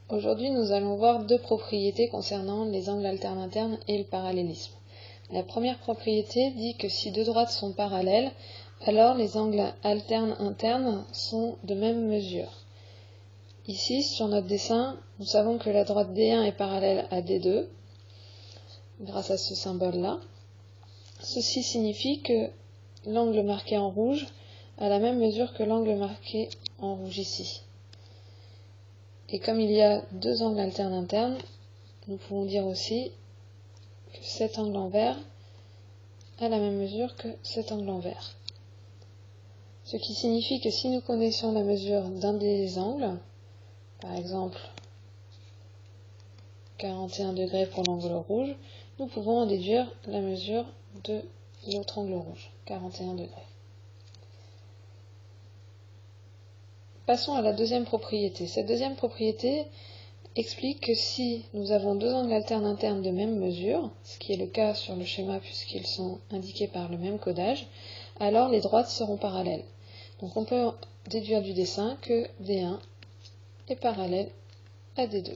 Aujourd'hui, nous allons voir deux propriétés concernant les angles alternes internes et le parallélisme. La première propriété dit que si deux droites sont parallèles, alors les angles alternes internes sont de même mesure. Ici, sur notre dessin, nous savons que la droite D1 est parallèle à D2, grâce à ce symbole-là. Ceci signifie que l'angle marqué en rouge a la même mesure que l'angle marqué en rouge ici. Et comme il y a deux angles alternes internes, nous pouvons dire aussi que cet angle en vert a la même mesure que cet angle en vert. Ce qui signifie que si nous connaissions la mesure d'un des angles, par exemple 41 degrés pour l'angle rouge, nous pouvons en déduire la mesure de l'autre angle rouge, 41 degrés. Passons à la deuxième propriété. Cette deuxième propriété explique que si nous avons deux angles alternes internes de même mesure, ce qui est le cas sur le schéma puisqu'ils sont indiqués par le même codage, alors les droites seront parallèles. Donc on peut déduire du dessin que D1 est parallèle à D2.